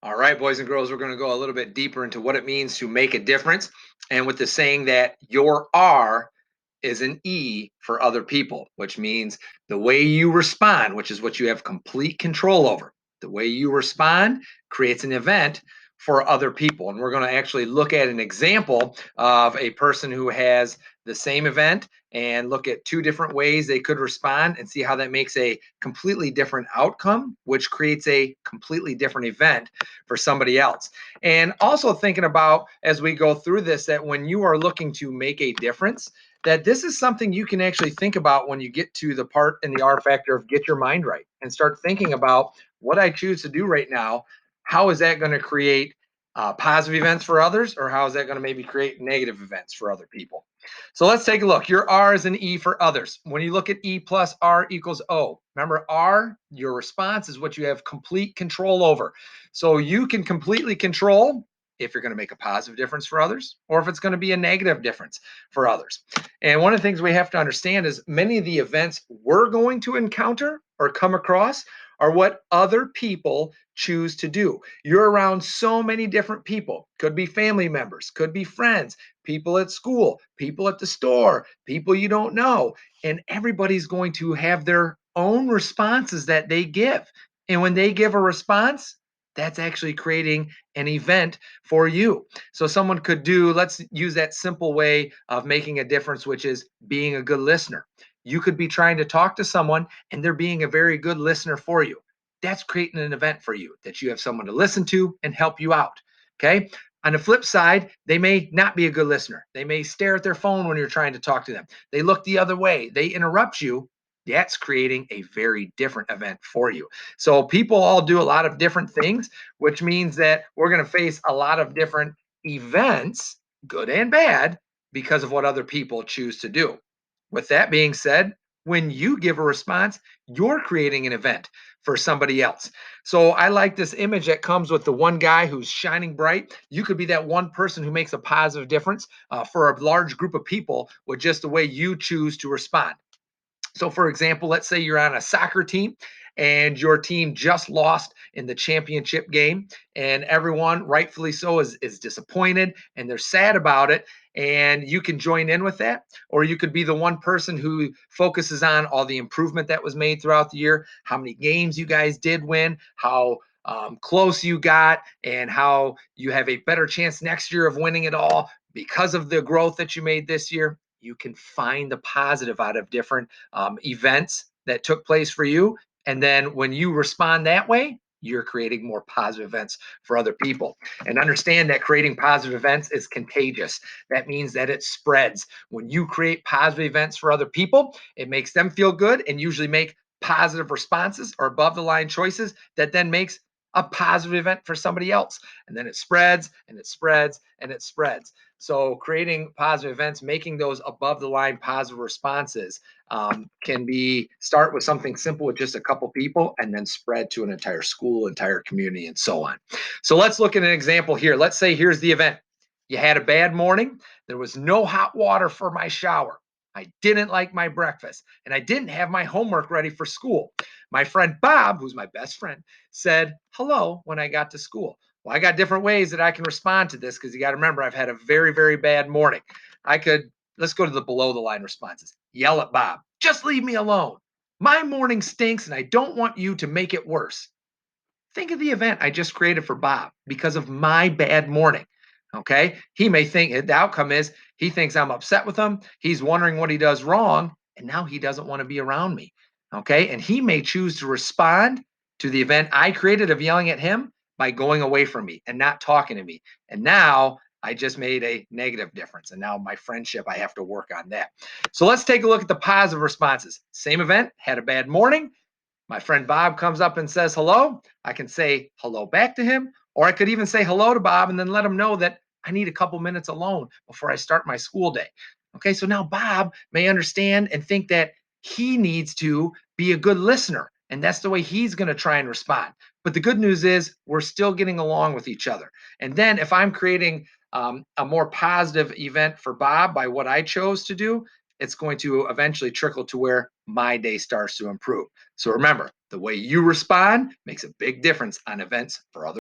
All right, boys and girls, we're going to go a little bit deeper into what it means to make a difference. And with the saying that your R is an E for other people, which means the way you respond, which is what you have complete control over. The way you respond creates an event for other people. And we're going to actually look at an example of a person who has the same event and look at two different ways they could respond and see how that makes a completely different outcome, which creates a completely different event for somebody else. And also thinking about as we go through this, that when you are looking to make a difference, that this is something you can actually think about when you get to the part in the R factor of get your mind right and start thinking about what I choose to do right now. How is that going to create positive events for others, or how is that going to maybe create negative events for other people? So let's take a look. Your R is an E for others. When you look at E plus R equals O, remember R, your response is what you have complete control over. So you can completely control if you're going to make a positive difference for others or if it's going to be a negative difference for others. And one of the things we have to understand is many of the events we're going to encounter or come across are what other people choose to do. You're around so many different people, could be family members, could be friends, people at school, people at the store, people you don't know. And everybody's going to have their own responses that they give. And when they give a response, that's actually creating an event for you. So someone could do, let's use that simple way of making a difference, which is being a good listener. You could be trying to talk to someone and they're being a very good listener for you. That's creating an event for you that you have someone to listen to and help you out. Okay. On the flip side, they may not be a good listener. They may stare at their phone when you're trying to talk to them. They look the other way. They interrupt you. That's creating a very different event for you. So people all do a lot of different things, which means that we're going to face a lot of different events, good and bad, because of what other people choose to do. With that being said, when you give a response, you're creating an event for somebody else. So I like this image that comes with the one guy who's shining bright. You could be that one person who makes a positive difference for a large group of people with just the way you choose to respond. So, for example, let's say you're on a soccer team and your team just lost in the championship game, and everyone, rightfully so, is disappointed and they're sad about it. And you can join in with that, or you could be the one person who focuses on all the improvement that was made throughout the year, how many games you guys did win, how close you got, and how you have a better chance next year of winning it all because of the growth that you made this year. You can find the positive out of different events that took place for you. And then when you respond that way, you're creating more positive events for other people. And understand that creating positive events is contagious. That means that it spreads. When you create positive events for other people, it makes them feel good and usually make positive responses or above the line choices that then makes a positive event for somebody else. And then it spreads and it spreads and it spreads. So creating positive events, making those above the line positive responses can be start with something simple with just a couple people and then spread to an entire school, entire community, and so on. So let's look at an example here. Let's say here's the event. You had a bad morning. There was no hot water for my shower. I didn't like my breakfast and I didn't have my homework ready for school. My friend Bob, who's my best friend, said hello when I got to school. Well, I got different ways that I can respond to this because you got to remember, I've had a very, very bad morning. I could, let's go to the below the line responses. Yell at Bob, just leave me alone. My morning stinks and I don't want you to make it worse. Think of the event I just created for Bob because of my bad morning. Okay. He may think the outcome is he thinks I'm upset with him. He's wondering what he does wrong. And now he doesn't want to be around me. Okay. And he may choose to respond to the event I created of yelling at him by going away from me and not talking to me. And now I just made a negative difference. And now my friendship, I have to work on that. So let's take a look at the positive responses. Same event, had a bad morning. My friend Bob comes up and says hello. I can say hello back to him, or I could even say hello to Bob and then let him know that I need a couple minutes alone before I start my school day. Okay, so now Bob may understand and think that he needs to be a good listener, and that's the way he's going to try and respond. But the good news is we're still getting along with each other. And then if I'm creating a more positive event for Bob by what I chose to do, it's going to eventually trickle to where my day starts to improve. So remember, the way you respond makes a big difference on events for others.